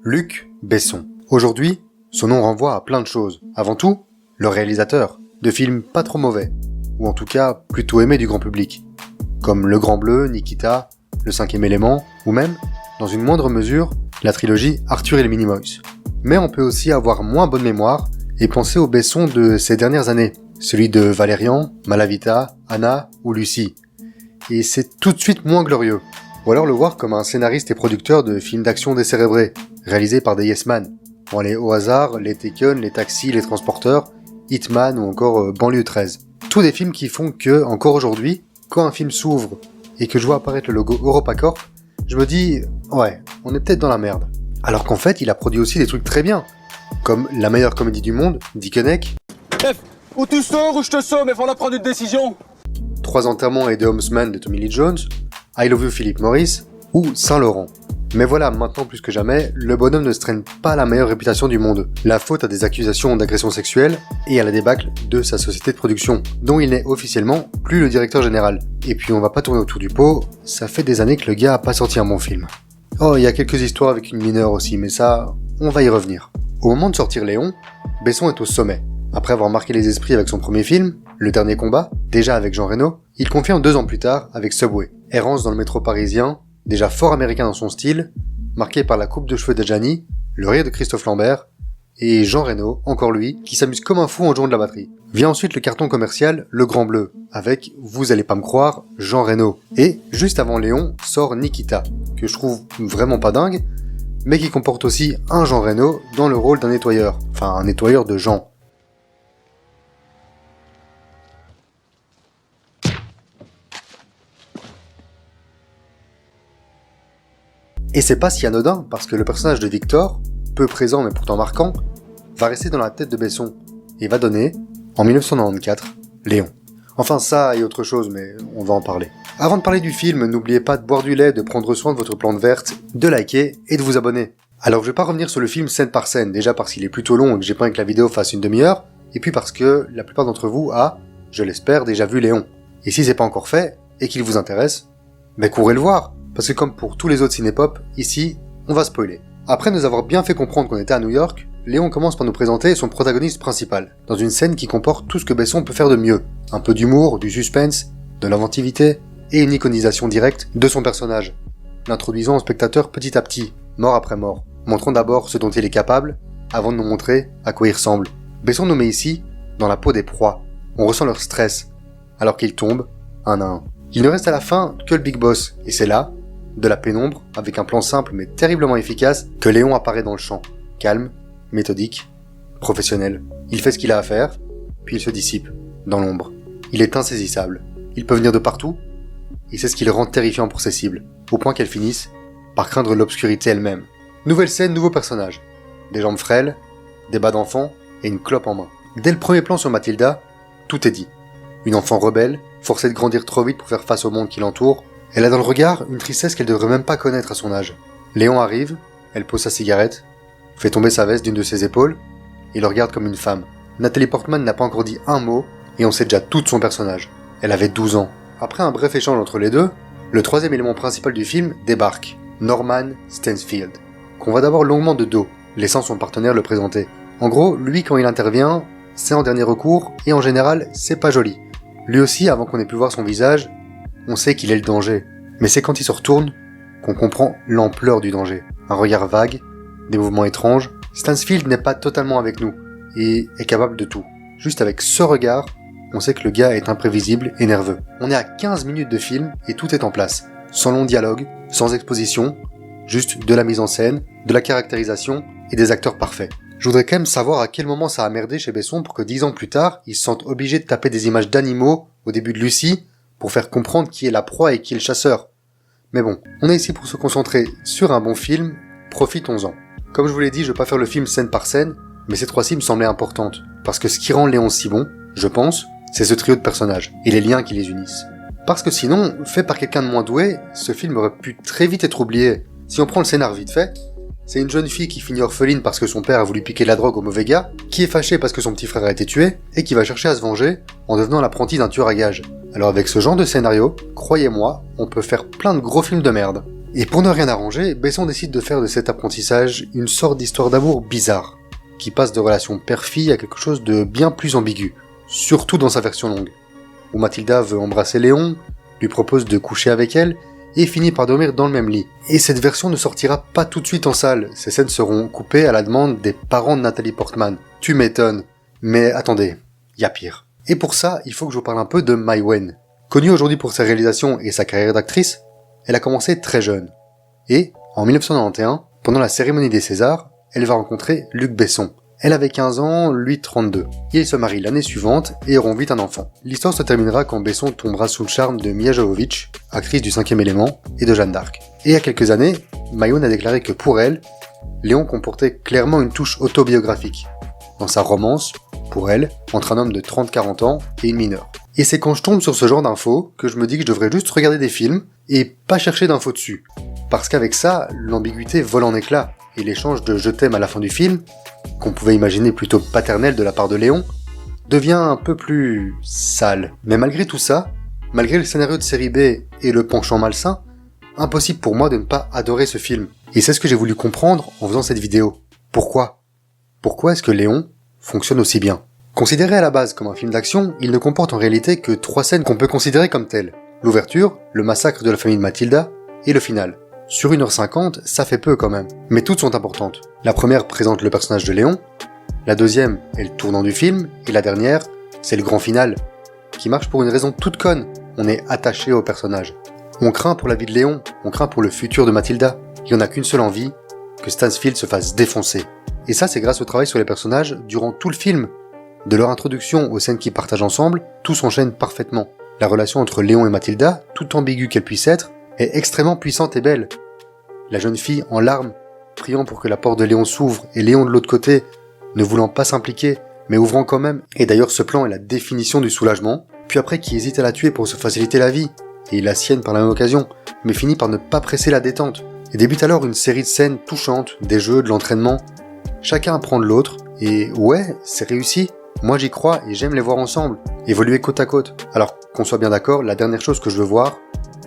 Luc Besson. Aujourd'hui, son nom renvoie à plein de choses. Avant tout, le réalisateur de films pas trop mauvais, ou en tout cas plutôt aimés du grand public, comme Le Grand Bleu, Nikita, Le Cinquième Élément, ou même, dans une moindre mesure, la trilogie Arthur et les Minimoys. Mais on peut aussi avoir moins bonne mémoire et penser au Besson de ces dernières années, celui de Valérian, Malavita, Anna ou Lucie. Et c'est tout de suite moins glorieux. Ou alors le voir comme un scénariste et producteur de films d'action décérébrés, réalisés par des yes man. Bon allez, au hasard, les Taken, les Taxis, les Transporteurs, Hitman ou encore Banlieue 13. Tous des films qui font que, encore aujourd'hui, quand un film s'ouvre et que je vois apparaître le logo EuropaCorp, je me dis, ouais, on est peut-être dans la merde. Alors qu'en fait, il a produit aussi des trucs très bien, comme La meilleure comédie du monde, Dickeneck. Bref, ou tu sors ou je te sors, mais faut prendre une décision. 3 enterrements et The Homesman de Tommy Lee Jones, I Love You Philip Morris ou Saint-Laurent. Mais voilà, maintenant plus que jamais, le bonhomme ne se traîne pas la meilleure réputation du monde. La faute à des accusations d'agression sexuelle et à la débâcle de sa société de production, dont il n'est officiellement plus le directeur général. Et puis on va pas tourner autour du pot, ça fait des années que le gars a pas sorti un bon film. Oh, il y a quelques histoires avec une mineure aussi, mais ça, on va y revenir. Au moment de sortir Léon, Besson est au sommet. Après avoir marqué les esprits avec son premier film, Le Dernier Combat, déjà avec Jean Reno, il confirme 2 ans plus tard avec Subway. Errance dans le métro parisien, déjà fort américain dans son style, marqué par la coupe de cheveux d'Adjani, le rire de Christophe Lambert, et Jean Reno, encore lui, qui s'amuse comme un fou en jouant de la batterie. Vient ensuite le carton commercial Le Grand Bleu, avec, vous allez pas me croire, Jean Reno. Et, juste avant Léon, sort Nikita, que je trouve vraiment pas dingue, mais qui comporte aussi un Jean Reno dans le rôle d'un nettoyeur. Enfin, un nettoyeur de gens. Et c'est pas si anodin, parce que le personnage de Victor, peu présent mais pourtant marquant, va rester dans la tête de Besson, et va donner, en 1994, Léon. Enfin ça et autre chose, mais on va en parler. Avant de parler du film, n'oubliez pas de boire du lait, de prendre soin de votre plante verte, de liker et de vous abonner. Alors je vais pas revenir sur le film scène par scène, déjà parce qu'il est plutôt long et que j'ai pas envie que la vidéo fasse une demi-heure, et puis parce que la plupart d'entre vous a, je l'espère, déjà vu Léon. Et si c'est pas encore fait, et qu'il vous intéresse, ben courez le voir. Parce que comme pour tous les autres cinépop, ici, on va spoiler. Après nous avoir bien fait comprendre qu'on était à New York, Léon commence par nous présenter son protagoniste principal, dans une scène qui comporte tout ce que Besson peut faire de mieux. Un peu d'humour, du suspense, de l'inventivité, et une iconisation directe de son personnage, l'introduisant au spectateur petit à petit, mort après mort, montrant d'abord ce dont il est capable, avant de nous montrer à quoi il ressemble. Besson nous met ici, dans la peau des proies. On ressent leur stress, alors qu'ils tombent, un à un. Il ne reste à la fin que le Big Boss, et c'est là, de la pénombre, avec un plan simple mais terriblement efficace, que Léon apparaît dans le champ. Calme, méthodique, professionnel. Il fait ce qu'il a à faire, puis il se dissipe, dans l'ombre. Il est insaisissable. Il peut venir de partout, et c'est ce qui le rend terrifiant pour ses cibles, au point qu'elles finissent par craindre l'obscurité elle-même. Nouvelle scène, nouveau personnage. Des jambes frêles, des bas d'enfant, et une clope en main. Dès le premier plan sur Mathilda, tout est dit. Une enfant rebelle, forcée de grandir trop vite pour faire face au monde qui l'entoure. Elle a dans le regard une tristesse qu'elle devrait même pas connaître à son âge. Léon arrive, elle pose sa cigarette, fait tomber sa veste d'une de ses épaules, et le regarde comme une femme. Nathalie Portman n'a pas encore dit un mot, et on sait déjà tout de son personnage. Elle avait 12 ans. Après un bref échange entre les deux, le 3e élément principal du film débarque, Norman Stansfield, qu'on voit d'abord longuement de dos, laissant son partenaire le présenter. En gros, lui quand il intervient, c'est en dernier recours, et en général, c'est pas joli. Lui aussi, avant qu'on ait pu voir son visage, on sait qu'il est le danger. Mais c'est quand il se retourne qu'on comprend l'ampleur du danger. Un regard vague, des mouvements étranges. Stansfield n'est pas totalement avec nous, et est capable de tout. Juste avec ce regard, on sait que le gars est imprévisible et nerveux. On est à 15 minutes de film et tout est en place. Sans long dialogue, sans exposition, juste de la mise en scène, de la caractérisation et des acteurs parfaits. Je voudrais quand même savoir à quel moment ça a merdé chez Besson pour que 10 ans plus tard, il se sente obligé de taper des images d'animaux au début de Lucie pour faire comprendre qui est la proie et qui est le chasseur. Mais bon, on est ici pour se concentrer sur un bon film, profitons-en. Comme je vous l'ai dit, je vais pas faire le film scène par scène, mais ces 3 scènes me semblaient importantes, parce que ce qui rend Léon si bon, je pense, c'est ce trio de personnages, et les liens qui les unissent. Parce que sinon, fait par quelqu'un de moins doué, ce film aurait pu très vite être oublié. Si on prend le scénar vite fait, c'est une jeune fille qui finit orpheline parce que son père a voulu piquer de la drogue au mauvais gars, qui est fâchée parce que son petit frère a été tué, et qui va chercher à se venger en devenant l'apprenti d'un tueur à gages. Alors avec ce genre de scénario, croyez-moi, on peut faire plein de gros films de merde. Et pour ne rien arranger, Besson décide de faire de cet apprentissage une sorte d'histoire d'amour bizarre, qui passe de relation père-fille à quelque chose de bien plus ambigu, surtout dans sa version longue, où Mathilda veut embrasser Léon, lui propose de coucher avec elle, et finit par dormir dans le même lit. Et cette version ne sortira pas tout de suite en salle, ces scènes seront coupées à la demande des parents de Nathalie Portman. Tu m'étonnes. Mais attendez, y a pire. Et pour ça, il faut que je vous parle un peu de Mai Wen. Connue aujourd'hui pour sa réalisation et sa carrière d'actrice, elle a commencé très jeune. Et, en 1991, pendant la cérémonie des Césars, elle va rencontrer Luc Besson. Elle avait 15 ans, lui 32. Ils se marient l'année suivante et auront vite un enfant. L'histoire se terminera quand Besson tombera sous le charme de Mia Jovovich, actrice du 5e élément, et de Jeanne d'Arc. Et il y a quelques années, Mai Wen a déclaré que pour elle, Léon comportait clairement une touche autobiographique. Dans sa romance, pour elle, entre un homme de 30-40 ans et une mineure. Et c'est quand je tombe sur ce genre d'infos que je me dis que je devrais juste regarder des films et pas chercher d'infos dessus. Parce qu'avec ça, l'ambiguïté vole en éclats, et l'échange de « je t'aime » à la fin du film, qu'on pouvait imaginer plutôt paternel de la part de Léon, devient un peu plus sale. Mais malgré tout ça, malgré le scénario de série B et le penchant malsain, impossible pour moi de ne pas adorer ce film. Et c'est ce que j'ai voulu comprendre en faisant cette vidéo. Pourquoi ? Pourquoi est-ce que Léon fonctionne aussi bien ? Considéré à la base comme un film d'action, il ne comporte en réalité que 3 scènes qu'on peut considérer comme telles. L'ouverture, le massacre de la famille de Mathilda, et le final. Sur 1h50, ça fait peu quand même, mais toutes sont importantes. La première présente le personnage de Léon, la deuxième est le tournant du film, et la dernière, c'est le grand final, qui marche pour une raison toute conne, on est attaché au personnage. On craint pour la vie de Léon, on craint pour le futur de Mathilda, il n'y en a qu'une seule envie, que Stansfield se fasse défoncer. Et ça c'est grâce au travail sur les personnages durant tout le film. De leur introduction aux scènes qu'ils partagent ensemble, tout s'enchaîne parfaitement. La relation entre Léon et Mathilda, tout ambiguë qu'elle puisse être, est extrêmement puissante et belle. La jeune fille en larmes, priant pour que la porte de Léon s'ouvre, et Léon de l'autre côté, ne voulant pas s'impliquer, mais ouvrant quand même. Et d'ailleurs ce plan est la définition du soulagement. Puis après qui hésite à la tuer pour se faciliter la vie, et il la sienne par la même occasion, mais finit par ne pas presser la détente. Et débute alors une série de scènes touchantes, des jeux, de l'entraînement. Chacun apprend de l'autre, et ouais, c'est réussi. Moi j'y crois et j'aime les voir ensemble, évoluer côte à côte. Alors qu'on soit bien d'accord, la dernière chose que je veux voir,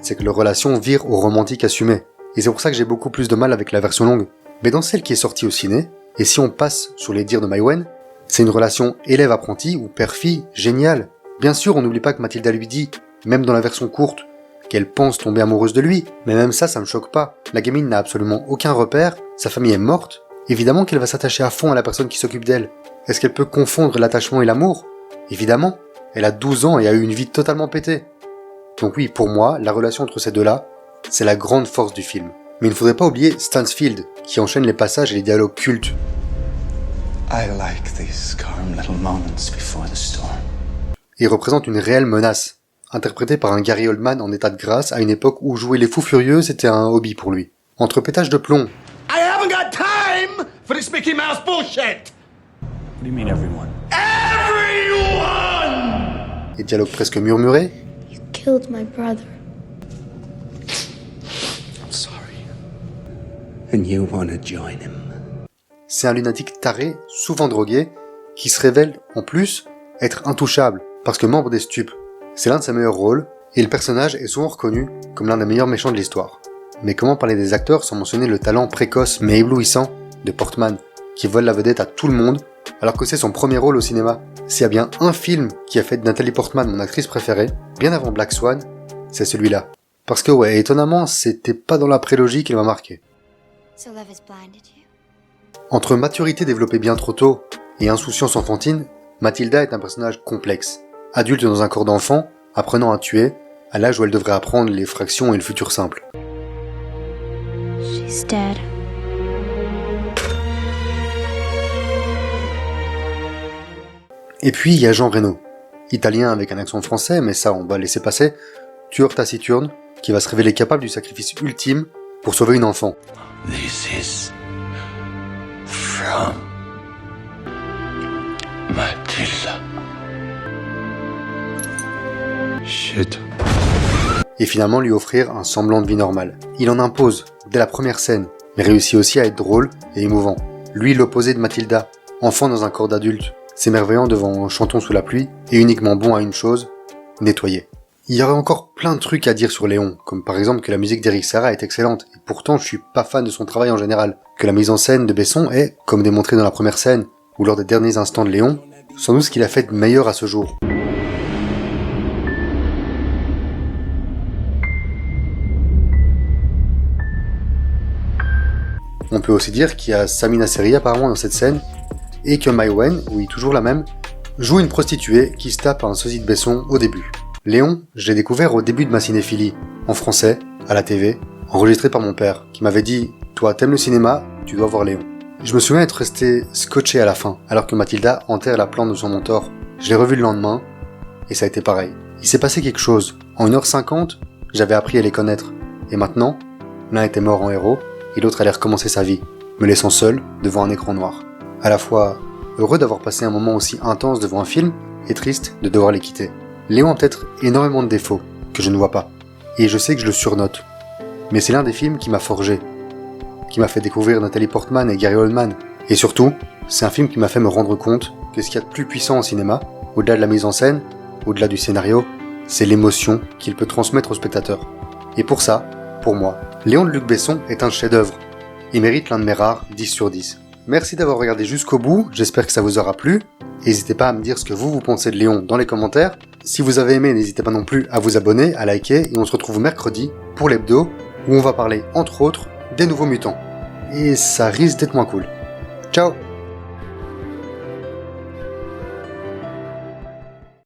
c'est que leur relation vire au romantique assumé. Et c'est pour ça que j'ai beaucoup plus de mal avec la version longue. Mais dans celle qui est sortie au ciné, et si on passe sur les dires de Mai Wen, c'est une relation élève-apprenti ou père-fille géniale. Bien sûr, on n'oublie pas que Mathilda lui dit, même dans la version courte, qu'elle pense tomber amoureuse de lui, mais même ça me choque pas. La gamine n'a absolument aucun repère, sa famille est morte, évidemment qu'elle va s'attacher à fond à la personne qui s'occupe d'elle. Est-ce qu'elle peut confondre l'attachement et l'amour ? Évidemment, elle a 12 ans et a eu une vie totalement pétée. Donc oui, pour moi, la relation entre ces deux-là, c'est la grande force du film. Mais il ne faudrait pas oublier Stansfield, qui enchaîne les passages et les dialogues cultes. I like these calm little moments before the storm. Et représente une réelle menace, interprétée par un Gary Oldman en état de grâce à une époque où jouer les fous furieux c'était un hobby pour lui. Entre pétage de plomb, I haven't got time for this Mickey Mouse bullshit! What do you mean, everyone? Everyone! et dialogues presque murmurés, You killed my brother. I'm sorry. And you want to join him? c'est un lunatique taré, souvent drogué, qui se révèle, en plus, être intouchable, parce que membre des stupes. C'est l'un de ses meilleurs rôles, et le personnage est souvent reconnu comme l'un des meilleurs méchants de l'histoire. Mais comment parler des acteurs sans mentionner le talent précoce mais éblouissant de Portman, qui vole la vedette à tout le monde, alors que c'est son premier rôle au cinéma. S'il y a bien un film qui a fait de Nathalie Portman mon actrice préférée, bien avant Black Swan, c'est celui-là. Parce que ouais, étonnamment, c'était pas dans la prélogie qu'il m'a marqué. So love has blinded you. Entre maturité développée bien trop tôt et insouciance enfantine, Mathilda est un personnage complexe. Adulte dans un corps d'enfant, apprenant à tuer, à l'âge où elle devrait apprendre les fractions et le futur simple. She's dead. Et puis il y a Jean Reno, italien avec un accent français, mais ça on va laisser passer, tueur taciturne, qui va se révéler capable du sacrifice ultime pour sauver une enfant. This is from Mathilda. Shit. Et finalement lui offrir un semblant de vie normale. Il en impose, dès la première scène, mais réussit aussi à être drôle et émouvant. Lui l'opposé de Mathilda, enfant dans un corps d'adulte, s'émerveillant devant Chantons sous la pluie, et uniquement bon à une chose, nettoyer. Il y aurait encore plein de trucs à dire sur Léon, comme par exemple que la musique d'Eric Serra est excellente, et pourtant je suis pas fan de son travail en général, que la mise en scène de Besson est, comme démontré dans la première scène, ou lors des derniers instants de Léon, sans doute ce qu'il a fait de meilleur à ce jour. On peut aussi dire qu'il y a Samina Seri apparemment dans cette scène, et que Mai Wen, oui toujours la même, joue une prostituée qui se tape un sosie de Besson au début. Léon, je l'ai découvert au début de ma cinéphilie, en français, à la TV, enregistré par mon père, qui m'avait dit « Toi, t'aimes le cinéma, tu dois voir Léon ». Je me souviens être resté scotché à la fin, alors que Mathilda enterre la plante de son mentor. Je l'ai revu le lendemain, et ça a été pareil. Il s'est passé quelque chose. En 1h50, j'avais appris à les connaître. Et maintenant, l'un était mort en héros, et l'autre allait recommencer sa vie, me laissant seul devant un écran noir. À la fois heureux d'avoir passé un moment aussi intense devant un film, et triste de devoir les quitter. Léon a peut-être énormément de défauts, que je ne vois pas. Et je sais que je le surnote. Mais c'est l'un des films qui m'a forgé, qui m'a fait découvrir Nathalie Portman et Gary Oldman. Et surtout, c'est un film qui m'a fait me rendre compte que ce qu'il y a de plus puissant au cinéma, au-delà de la mise en scène, au-delà du scénario, c'est l'émotion qu'il peut transmettre au spectateur. Et pour ça, pour moi, Léon de Luc Besson est un chef-d'œuvre. Il mérite l'un de mes rares 10 sur 10. Merci d'avoir regardé jusqu'au bout, j'espère que ça vous aura plu. N'hésitez pas à me dire ce que vous pensez de Léon dans les commentaires. Si vous avez aimé, n'hésitez pas non plus à vous abonner, à liker, et on se retrouve mercredi pour l'hebdo, où on va parler entre autres des Nouveaux Mutants. Et ça risque d'être moins cool. Ciao!